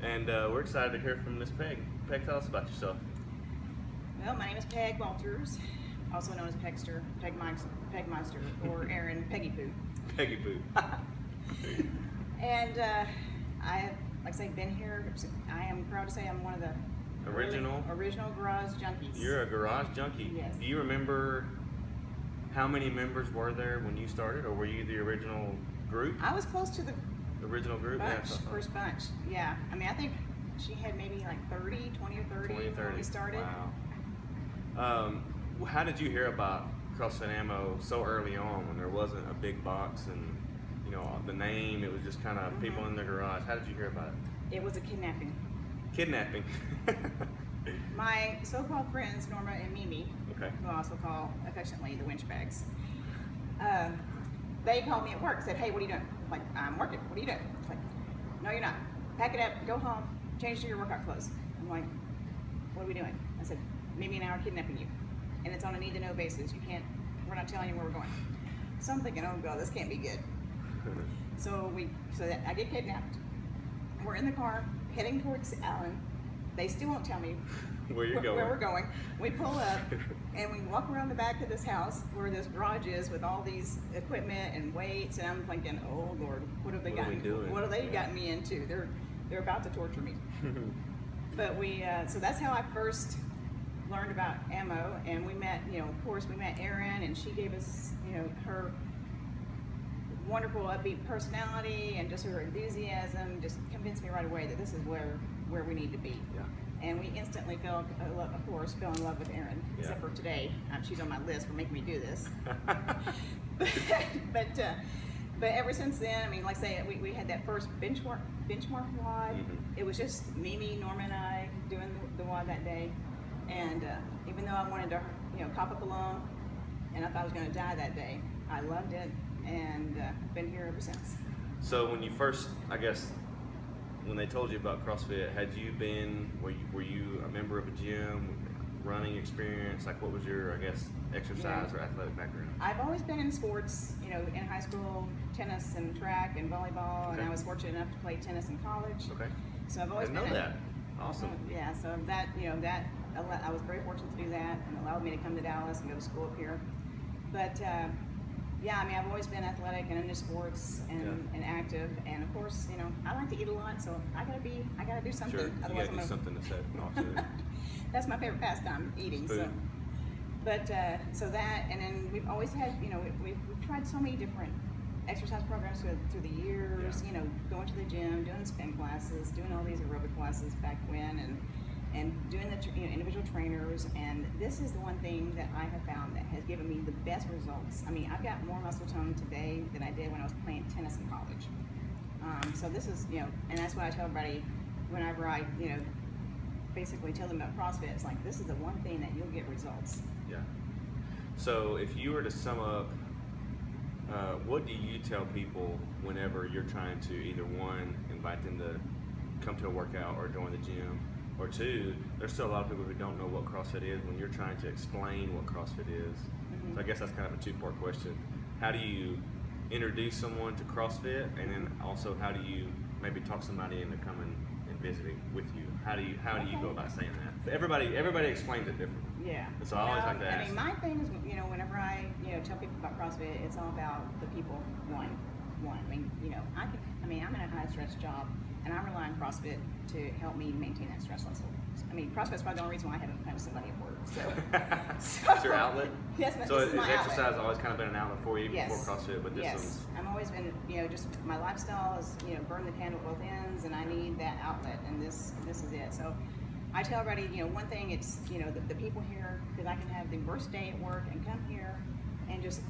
And we're excited to hear from Miss Peg. Peg, tell us about yourself. Well, my name is Peg Walters, also known as Pegster, Pegmeister, or Aaron Peggy Poo. Peggy Poo. And I have, like I say, been here. I am proud to say I'm one of the Original garage junkies. You're a garage junkie. Yes. Do you remember how many members were there when you started, or were you the original group? I was close to the Original group? bunch, first bunch. Yeah. I mean, I think she had maybe like 20 or 30 when we started. Wow. How did you hear about CrossFit Ammo so early on when there wasn't a big box and, you know, the name, it was just kind of people in the garage? How did you hear about it? It was a kidnapping. Kidnapping. My so-called friends, Norma and Mimi, Okay. who I also call affectionately the winch bags, they called me at work, said, hey, what are you doing? I'm like, I'm working. What are you doing? It's like, no, you're not. Pack it up, go home, change to your workout clothes. I'm like, what are we doing? I said, Mimi and I are kidnapping you. And it's on a need-to-know basis. We're not telling you where we're going. So I'm thinking, oh God, this can't be good. So I get kidnapped. We're in the car, heading towards Allen. They still won't tell me Where you're going. where we're going. We pull up and we walk around the back of this house where this garage is with all these equipment and weights, and I'm thinking, oh Lord, what have they What are we doing? What have they gotten me into? They're about to torture me. But so that's how I first learned about ammo, and we met, of course, we met Erin, and she gave us, her wonderful upbeat personality and just her enthusiasm just convinced me right away that this is where we need to be. Yeah. And we instantly fell in love with Erin, except for today. She's on my list for making me do this. But ever since then, I mean, like I say, we had that first benchmark WOD. It was just Mimi, Norma, and I doing the WOD that day. And even though I wanted to, cough up a lung, and I thought I was going to die that day, I loved it, and been here ever since. So when you first, I guess, when they told you about CrossFit, were you a member of a gym, running experience? Like, what was your, I guess, exercise or athletic background? I've always been in sports, in high school, tennis and track and volleyball, and I was fortunate enough to play tennis in college. Okay. So I've always Didn't know that. Awesome. Yeah, so that, I was very fortunate to do that, and allowed me to come to Dallas and go to school up here. But yeah, I mean, I've always been athletic and into sports and active, and of course, I like to eat a lot, so I gotta do something. Sure. Otherwise, you gotta do something to set off to it. That's my favorite pastime, eating. Food. So, but so that, and then we've always had, we've tried so many different exercise programs through the years. Going to the gym, doing spin classes, doing all these aerobic classes back when, and doing the individual trainers. And this is the one thing that I have found that has given me the best results. I mean, I've got more muscle tone today than I did when I was playing tennis in college. So this is, and that's what I tell everybody whenever I, basically tell them about CrossFit. It's like, this is the one thing that you'll get results. Yeah. So if you were to sum up, what do you tell people whenever you're trying to either one, invite them to come to a workout or join the gym, or two, there's still a lot of people who don't know what CrossFit is when you're trying to explain what CrossFit is. So I guess that's kind of a two-part question. How do you introduce someone to CrossFit, and then also how do you maybe talk somebody into coming and visiting with you? How do you go about saying that? Everybody explains it differently. Yeah. So I always like to ask. I mean, my thing is, whenever I, tell people about CrossFit, it's all about the people. One. I mean, I'm in a high stress job, and I rely on CrossFit to help me maintain that stress level. I mean, CrossFit's probably the only reason why I haven't punched somebody at work. So It's your outlet? Yes, so this is my exercise outlet. always kind of been an outlet for you before CrossFit, but this Yes, I've always been, just my lifestyle is, burn the candle at both ends, and I need that outlet, and this is it. So I tell everybody, one thing, it's, the people here, because I can have the worst day at work and come here and just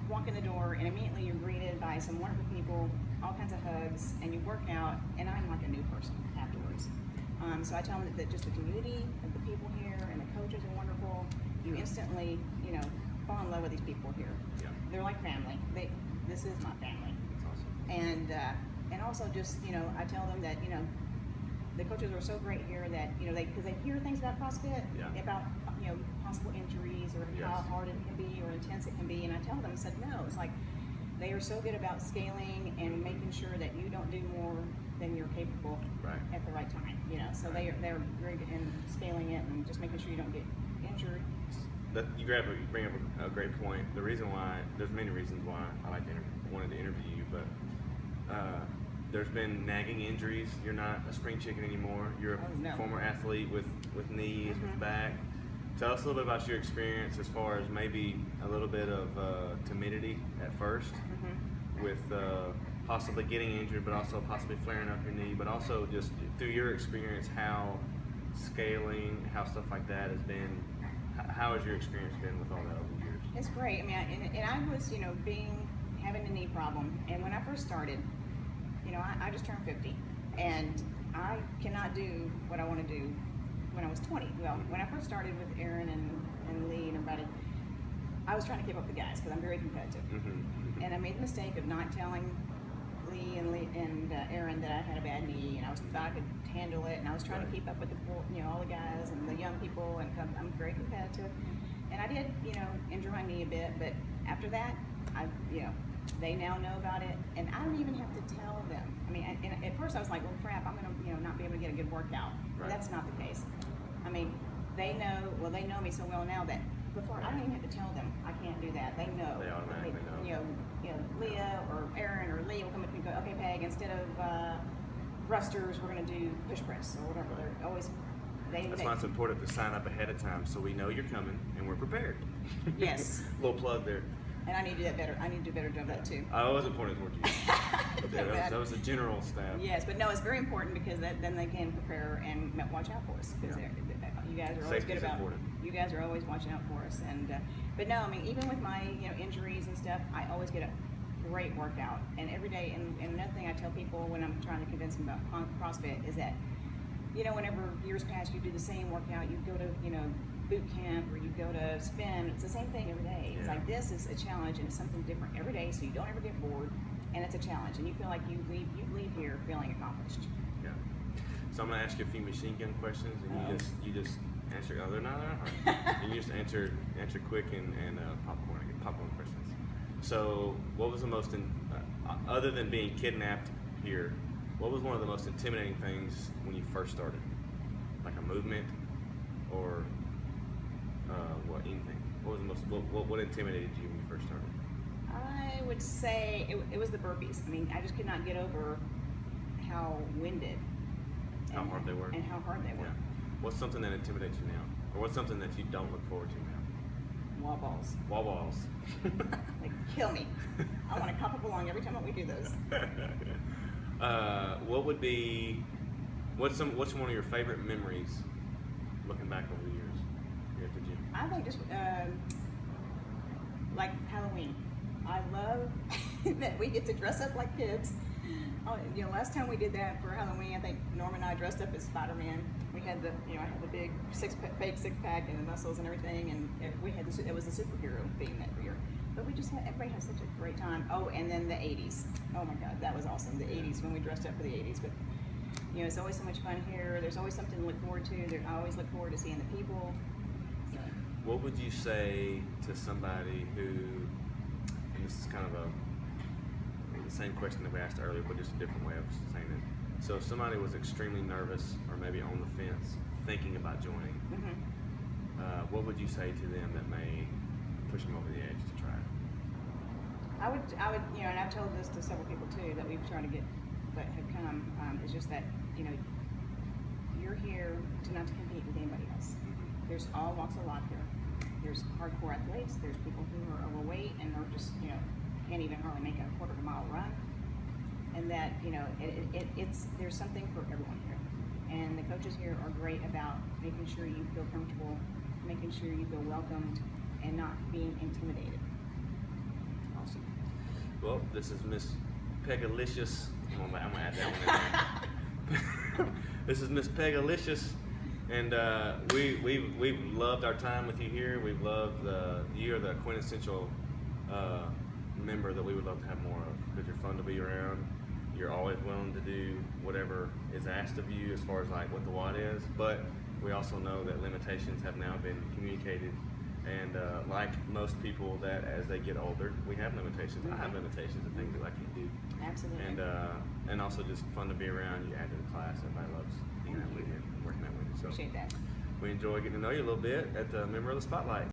walk in the door, and immediately you're greeted by some wonderful people, all kinds of hugs, and you work out, and I'm like a new person afterwards. So I tell them that just the community of the people here and the coaches are wonderful. You instantly, fall in love with these people here. Yeah. They're like family. This is my family. That's awesome. And also just, I tell them that, the coaches are so great here that, because they hear things about CrossFit, about, possible injuries or how hard it can be or intense it can be. And I tell them, I said, no, it's like, they are so good about scaling and making sure that you don't do more than you're capable at the right time. So they're very good in scaling it and just making sure you don't get injured. You bring up a great point. The reason why, there's many reasons why I wanted to interview you, but there's been nagging injuries. You're not a spring chicken anymore. You're a former athlete with knees, with back. Tell us a little bit about your experience as far as maybe a little bit of timidity at first with possibly getting injured, but also possibly flaring up your knee, but also just through your experience, how scaling, how stuff like that has been. How has your experience been with all that over the years? It's great. I mean, and I was, having a knee problem, and when I first started, I just turned 50, and I cannot do what I want to do when I was 20. Well, when I first started with Aaron and Lee and everybody, I was trying to keep up with the guys because I'm very competitive, and I made the mistake of not telling Lee and Aaron that I had a bad knee, and I thought I could handle it, and I was trying to keep up with all the guys and the young people, and I'm very competitive, and I did injure my knee a bit, but after that, they now know about it, and I don't even have to tell them. I mean, and at first I was like, well, crap, I'm gonna not be able to get a good workout. But that's not the case. I mean, they know me so well now that before I don't even have to tell them I can't do that. They know. They automatically know. Leah or Aaron or Lee will come up and go, okay, Peg, instead of thrusters, we're gonna do push press or whatever. They're always. That's why it's important to sign up ahead of time so we know you're coming and we're prepared. Yes. Little plug there. And I need to do that better. I need to do a better job of that too. I wasn't pointing towards you. That was a general staff. Yes, but no, it's very important because then they can prepare and watch out for us. Because you guys are always good about. Important. You guys are always watching out for us. And but no, I mean, even with my injuries and stuff, I always get a great workout. And every day, and another thing I tell people when I'm trying to convince them about CrossFit is that whenever years pass, you do the same workout. You go to boot camp or you go to spin, it's the same thing every day. It's like this is a challenge and it's something different every day, so you don't ever get bored, and it's a challenge, and you feel like you leave here feeling accomplished. Yeah. So I'm gonna ask you a few machine gun questions, and you just answer. Oh, they're not hard. And you just answer quick and popcorn questions. So, what was the most other than being kidnapped here? What was one of the most intimidating things when you first started? Like a movement, or anything? What was the most? What intimidated you when you first started? I would say it was the burpees. I mean, I just could not get over how winded. How hard they were. And how hard they were. Yeah. What's something that intimidates you now, or what's something that you don't look forward to now? Wall balls. Wall balls. Like kill me. I want to cup up along every time that we do those. What's one of your favorite memories looking back over the years here at the gym? I think just like Halloween. I love that we get to dress up like kids. Last time we did that for Halloween, I think Norm and I dressed up as Spider-Man. We had I had the big fake six-pack and the muscles and everything, and we had it was a superhero theme that year. But everybody had such a great time. Oh, and then the 80s. Oh my God, that was awesome. The 80s, when we dressed up for the 80s. But it's always so much fun here. There's always something to look forward to. I always look forward to seeing the people. So. What would you say to somebody who, and this is kind of the same question that we asked earlier, but just a different way of saying it. So if somebody was extremely nervous or maybe on the fence thinking about joining, what would you say to them that may push them over the edge to try it? I would, and I've told this to several people too that we've tried to get, that have come. It's just that you're here not to compete with anybody else. There's all walks of life here. There's hardcore athletes. There's people who are overweight and are just can't even hardly make a quarter of a mile run. And that there's something for everyone here. And the coaches here are great about making sure you feel comfortable, making sure you feel welcomed, and not being intimidated. Awesome. Well, this is Miss Pegalicious. I'm gonna add that one in there. This is Miss Pegalicious, and we've loved our time with you here. We've loved you're the quintessential member that we would love to have more of, because you're fun to be around. You're always willing to do whatever is asked of you as far as like what the what is, but we also know that limitations have now been communicated, and like most people that as they get older, we have limitations. I have limitations of things that I can't do. Absolutely. And also just fun to be around. You add to the class. Everybody loves hanging out with you. appreciate that. We enjoy getting to know you a little bit at the Member of the Spotlight.